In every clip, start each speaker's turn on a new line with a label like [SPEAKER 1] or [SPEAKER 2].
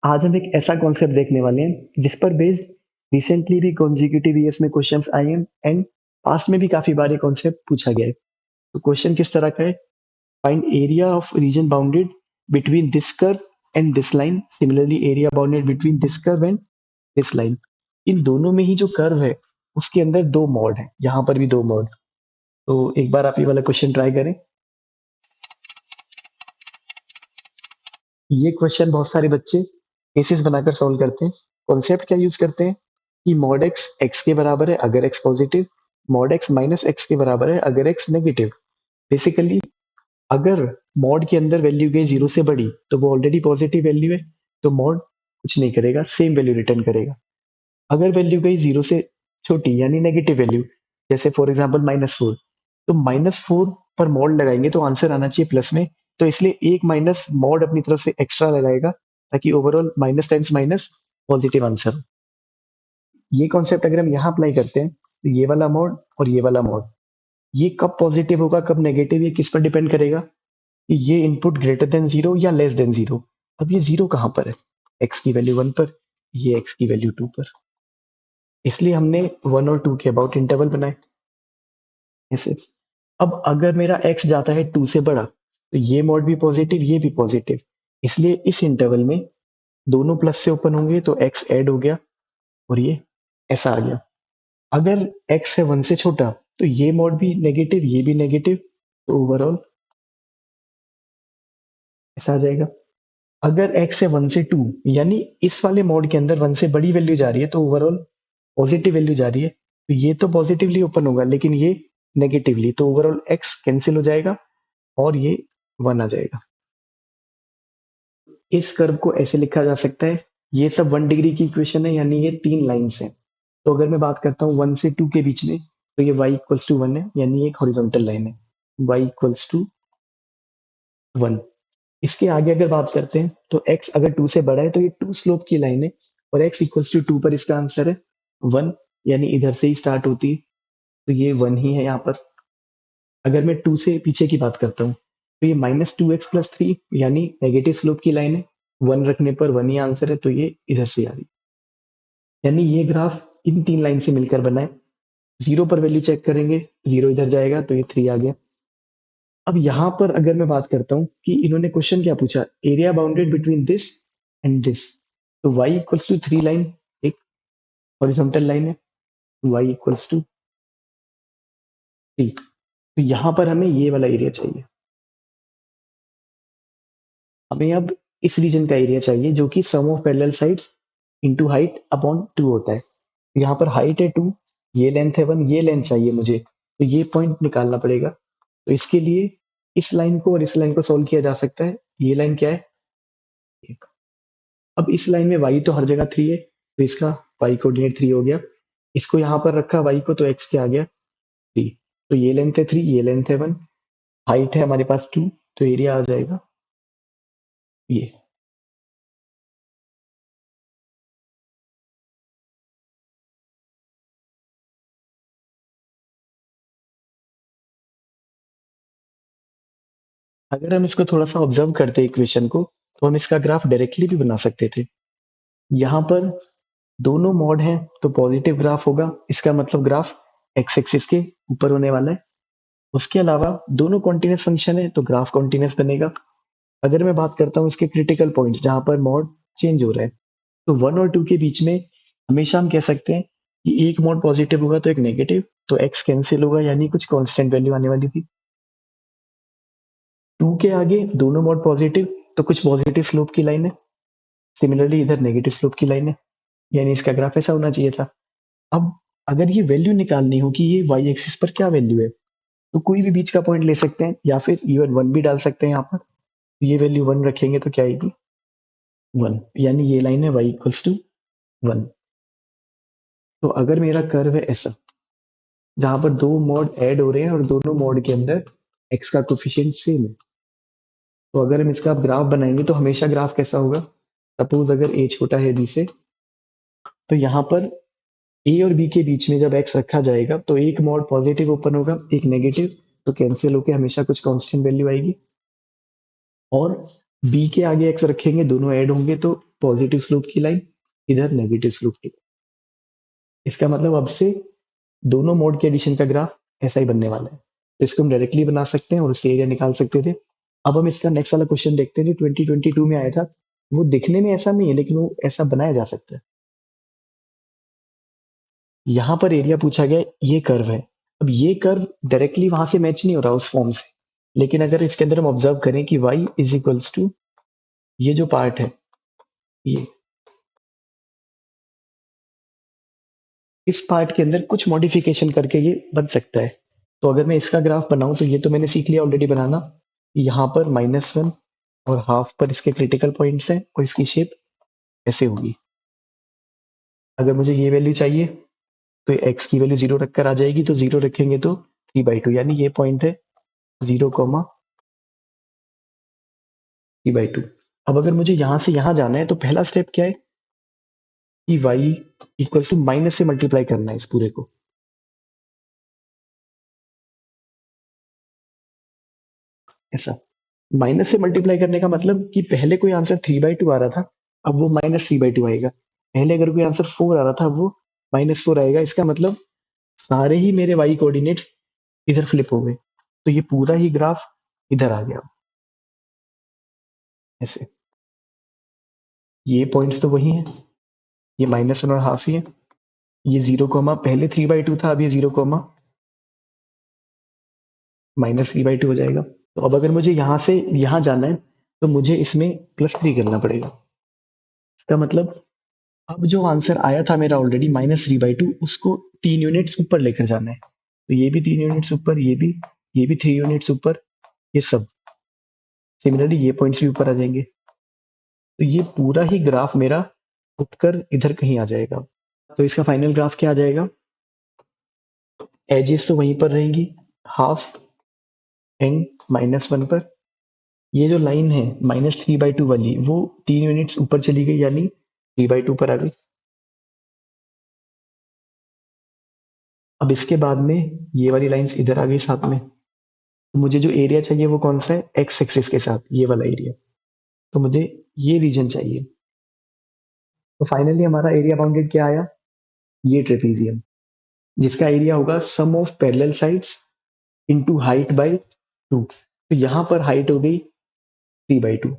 [SPEAKER 1] आज हम एक ऐसा कॉन्सेप्ट देखने वाले हैं जिस पर बेस्ड रिसेंटली भी कॉन्जिक्यूटिव ईयर्स में क्वेश्चंस आए हैं एंड पास्ट में भी काफी बार ये कॉन्सेप्ट पूछा गया है। तो क्वेश्चन किस तरह का है? Find area of region bounded between this curve and this line, similarly area bounded between this curve and this line. इन दोनों में ही जो कर्व है उसके अंदर दो मॉड है, यहाँ पर भी दो मॉड। तो एक बार आप ये वाला क्वेश्चन ट्राई करें। ये क्वेश्चन बहुत सारे बच्चे केसेस बनाकर सॉल्व करते हैं। कॉन्सेप्ट क्या यूज करते हैं कि मॉड एक्स एक्स के बराबर है अगर x positive, mod x minus x के बराबर है अगर एक्स नेगेटिव। बेसिकली अगर मॉड के अंदर वैल्यू गई जीरो से बड़ी तो वो ऑलरेडी पॉजिटिव वैल्यू है, तो मॉड कुछ नहीं करेगा, सेम वैल्यू रिटर्न करेगा। अगर वैल्यू गई जीरो से छोटी यानी नेगेटिव वैल्यू, जैसे फॉर एग्जाम्पल -4, तो -4 पर मॉड लगाएंगे तो आंसर आना चाहिए प्लस में। तो इसलिए एक माइनस मॉड अपनी तरफ से एक्स्ट्रा लगाएगा ताकि overall minus times minus positive answer हो। ये कॉन्सेप्ट अगर हम यहाँ अप्लाई करते हैं तो ये वाला मॉड और ये वाला मॉड, ये कब पॉजिटिव होगा कब नेगेटिव, ये किस पर डिपेंड करेगा कि ये इनपुट ग्रेटर देन जीरो या लेस देन जीरो। अब ये जीरो कहाँ पर है? एक्स की वैल्यू 1 पर, ये एक्स की वैल्यू 2 पर। इसलिए हमने 1 और 2 के अबाउट इंटरवल बनाए ऐसे। अब अगर मेरा x जाता है 2 से बड़ा तो ये मॉड भी पॉजिटिव ये भी पॉजिटिव, इसलिए इस इंटरवल में दोनों प्लस से ओपन होंगे तो x ऐड हो गया और ये ऐसा आ गया। अगर x है 1 से छोटा तो ये मॉड भी नेगेटिव ये भी नेगेटिव, तो ओवरऑल ऐसा आ जाएगा। अगर x है 1 से 2 यानी इस वाले मॉड के अंदर 1 से बड़ी वैल्यू जा रही है तो ओवरऑल पॉजिटिव वैल्यू जा रही है, तो ये तो पॉजिटिवली ओपन होगा लेकिन ये नेगेटिवली, तो ओवरऑल x कैंसिल हो जाएगा और ये 1 आ जाएगा। इस कर्व को ऐसे लिखा जा सकता है, ये सब 1 डिग्री की इक्वेशन है यानी ये 3 लाइन्स हैं। तो अगर मैं बात करता हूँ 1 से 2 के बीच में तो ये y इक्वल्स टू 1 है यानी एक हॉरिजॉन्टल लाइन है, y इक्वल्स टू 1। इसके आगे अगर बात करते हैं तो x अगर 2 से बड़ा है तो ये 2 स्लोप की लाइन है और x इक्वल्स टू 2 पर इसका आंसर है 1, यानी इधर से ही स्टार्ट होती है तो ये 1 ही है यहाँ पर। अगर मैं 2 से पीछे की बात करता हूँ तो ये -2x+3 यानी नेगेटिव स्लोप की लाइन है, 1 रखने पर 1 ही आंसर है तो ये इधर से आ रही, यानी ये ग्राफ इन 3 लाइन से मिलकर बना है। 0 पर वैल्यू चेक करेंगे, 0 इधर जाएगा तो ये 3 आ गया। अब यहाँ पर अगर मैं बात करता हूँ कि इन्होंने क्वेश्चन क्या पूछा, area bounded between this and this, तो y इक्वल्स टू 3 लाइन एक हॉरिजॉन्टल लाइन है, y इक्वल्स टू 3। तो यहाँ पर हमें ये वाला एरिया चाहिए। हमें अब इस रीजन का एरिया चाहिए जो कि sum of parallel sides into height upon 2 होता है। यहाँ पर हाइट है 2, ये लेंथ है 1, ये लेंथ चाहिए मुझे, तो ये पॉइंट निकालना पड़ेगा। तो इसके लिए इस लाइन को और इस लाइन को सोल्व किया जा सकता है। ये लाइन क्या है? अब इस लाइन में y तो हर जगह 3 है तो इसका y कोऑर्डिनेट 3 हो गया। इसको यहाँ पर रखा y को तो x क्या आ गया 3। तो ये लेंथ है 3, ये लेंथ है 1, हाइट है हमारे पास 2, तो एरिया आ जाएगा ये। अगर हम इसको थोड़ा सा ऑब्जर्व करते इक्वेशन को तो हम इसका ग्राफ डायरेक्टली भी बना सकते थे। यहाँ पर दोनों मॉड हैं तो पॉजिटिव ग्राफ होगा, इसका मतलब ग्राफ एक्स एक्सिस के ऊपर होने वाला है। उसके अलावा दोनों कॉन्टिन्यूस फंक्शन है तो ग्राफ कॉन्टिन्यूस बनेगा। अगर मैं बात करता हूँ इसके क्रिटिकल पॉइंट्स जहां पर मॉड चेंज हो रहा है, तो 1 और 2 के बीच में हमेशा हम कह सकते हैं कि एक मॉड पॉजिटिव होगा तो एक नेगेटिव, तो एक्स कैंसिल होगा यानी कुछ कांस्टेंट वैल्यू आने वाली थी। 2 के आगे दोनों मॉड पॉजिटिव तो कुछ पॉजिटिव स्लोप की लाइन है, सिमिलरली इधर नेगेटिव स्लोप की लाइन है, यानी इसका ग्राफ ऐसा होना चाहिए था। अब अगर ये वैल्यू निकालनी हो कि ये वाई एक्सिस पर क्या वैल्यू है, तो कोई भी बीच का पॉइंट ले सकते हैं या फिर इवन 1 भी डाल सकते हैं यहाँ पर। ये वैल्यू 1 रखेंगे तो क्या आएगी 1, यानी ये लाइन है वाई इक्वल्स टू 1। तो अगर मेरा कर्व है ऐसा जहां पर दो मॉड ऐड हो रहे हैं और दोनों मॉड के अंदर एक्स का कोफिशिएंट सेम है, तो अगर हम इसका ग्राफ बनाएंगे तो हमेशा ग्राफ कैसा होगा, सपोज अगर ए छोटा है बी से, तो यहाँ पर ए और बी के बीच में जब एक्स रखा जाएगा तो एक मॉड पॉजिटिव ओपन होगा एक नेगेटिव, तो कैंसिल होकर हमेशा कुछ कांस्टेंट वैल्यू आएगी। और बी के आगे एक्स रखेंगे दोनों ऐड होंगे तो पॉजिटिव स्लोप की लाइन, इधर नेगेटिव स्लोप की। इसका मतलब अब से दोनों मोड के एडिशन का ग्राफ ऐसा ही बनने वाला है। तो इसको हम डायरेक्टली बना सकते हैं और उससे एरिया निकाल सकते थे। अब हम इसका नेक्स्ट वाला क्वेश्चन देखते हैं जो 2022 में आया था। वो दिखने में ऐसा नहीं है लेकिन वो ऐसा बनाया जा सकता है। यहाँ पर एरिया पूछा गया, ये कर्व है। अब ये कर्व डायरेक्टली वहां से मैच नहीं हो रहा उस फॉर्म से, लेकिन अगर इसके अंदर हम ऑब्जर्व करें कि y इज इक्वल्स टू ये जो पार्ट है, ये इस पार्ट के अंदर कुछ मॉडिफिकेशन करके ये बन सकता है। तो अगर मैं इसका ग्राफ बनाऊं तो ये तो मैंने सीख लिया ऑलरेडी बनाना। यहाँ पर -1 और हाफ पर इसके क्रिटिकल पॉइंट्स हैं और इसकी शेप ऐसे होगी। अगर मुझे ये वैल्यू चाहिए तो एक्स की वैल्यू 0 रखकर आ जाएगी, तो 0 रखेंगे तो 3/2, यानी ये पॉइंट है 0,3/2। अब अगर मुझे यहाँ से यहाँ जाना है तो पहला स्टेप क्या है कि y इक्वल टू माइनस से मल्टीप्लाई करना है इस पूरे को, ऐसा। माइनस से मल्टीप्लाई करने का मतलब कि पहले कोई आंसर 3/2 आ रहा था, अब वो -3/2 आएगा। पहले अगर कोई आंसर 4 आ रहा था, अब वो -4 आएगा। इसका मतलब सारे ही मेरे y कोऑर्डिनेट्स इधर फ्लिप हो गए, तो ये पूरा ही ग्राफ इधर आ गया, ऐसे। ये पॉइंट्स तो वही हैं, ये -1 और हाफ ही है। ये 0 कोमा पहले 3/2 था, अब ये 0 कोमा -3/2 हो जाएगा। तो अब अगर मुझे यहाँ से यहाँ जाना है तो मुझे इसमें +3 करना पड़ेगा। इसका मतलब अब जो आंसर आया था मेरा ऑलरेडी -3/2, उसको 3 यूनिट्स ऊपर लेकर जाना है। तो ये भी 3 यूनिट्स ऊपर, ये भी 3 यूनिट्स ऊपर, ये सब। सिमिलरली ये पॉइंट्स भी ऊपर आ जाएंगे। तो ये पूरा ही ग्राफ मेरा उठकर इधर कहीं आ जाएगा। तो इसका फाइनल ग्राफ क्या आ जाएगा? एजेस तो वहीं पर रहेंगी, हाफ एंड -1 पर। ये जो लाइन है -3/2 वाली, वो 3 यूनिट्स ऊपर चली गई, यानी 3/2 पर आ गई। अब इसके बाद में ये वाली लाइंस इधर आ गई साथ में। तो मुझे जो एरिया चाहिए वो कौन सा है? एक्स एक्सिस के साथ ये वाला एरिया। तो मुझे ये रीजन चाहिए। तो फाइनली हमारा एरिया बाउंडेड क्या आया? ये ट्रेपीजियम, जिसका एरिया होगा sum of parallel sides into height by 2। तो यहाँ पर हाइट हो गई 3/2।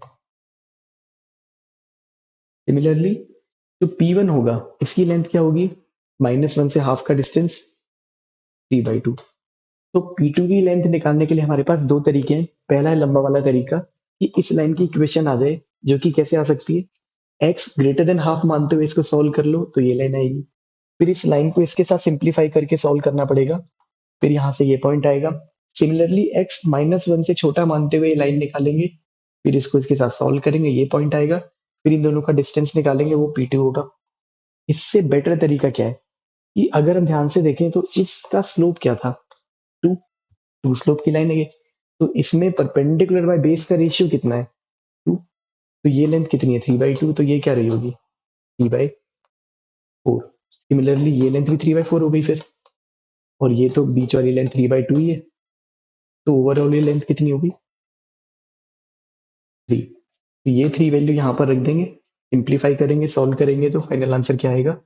[SPEAKER 1] सिमिलरली जो P1 होगा, इसकी लेंथ क्या होगी? -1 से हाफ का डिस्टेंस 3/2। तो P2 की लेंथ निकालने के लिए हमारे पास दो तरीके हैं। पहला है लंबा वाला तरीका, कि इस लाइन की इक्वेशन आ जाए, जो कि कैसे आ सकती है? x ग्रेटर देन हाफ मानते हुए इसको सॉल्व कर लो तो ये लाइन आएगी। फिर इस लाइन को इसके साथ सिंप्लीफाई करके सॉल्व करना पड़ेगा, फिर यहाँ से ये पॉइंट आएगा। सिमिलरली x -1 से छोटा मानते हुए ये लाइन निकालेंगे, फिर इसको इसके साथ सॉल्व करेंगे, ये पॉइंट आएगा। फिर इन दोनों का डिस्टेंस निकालेंगे, वो P2 होगा। इससे बेटर तरीका क्या है कि अगर हम ध्यान से देखें तो इसका स्लोप क्या था? 2। 2 स्लोप की लाइन है ये। तो इसमें परपेंडिकुलर बाय बेस का रेशियो कितना है? 2। तो ये लेंथ कितनी है? 3/2। तो ये क्या रही होगी? 3/4। सिमिलरली ये लेंथ भी 3/4 हो गई फिर, और ये तो बीच वाली लेंथ 3/2 ही है। तो ओवरऑल ये लेंथ कितनी होगी? 3। तो ये 3 वैल्यू यहाँ पर रख देंगे, सिंप्लीफाई करेंगे, सॉल्व करेंगे, तो फाइनल आंसर क्या आएगा?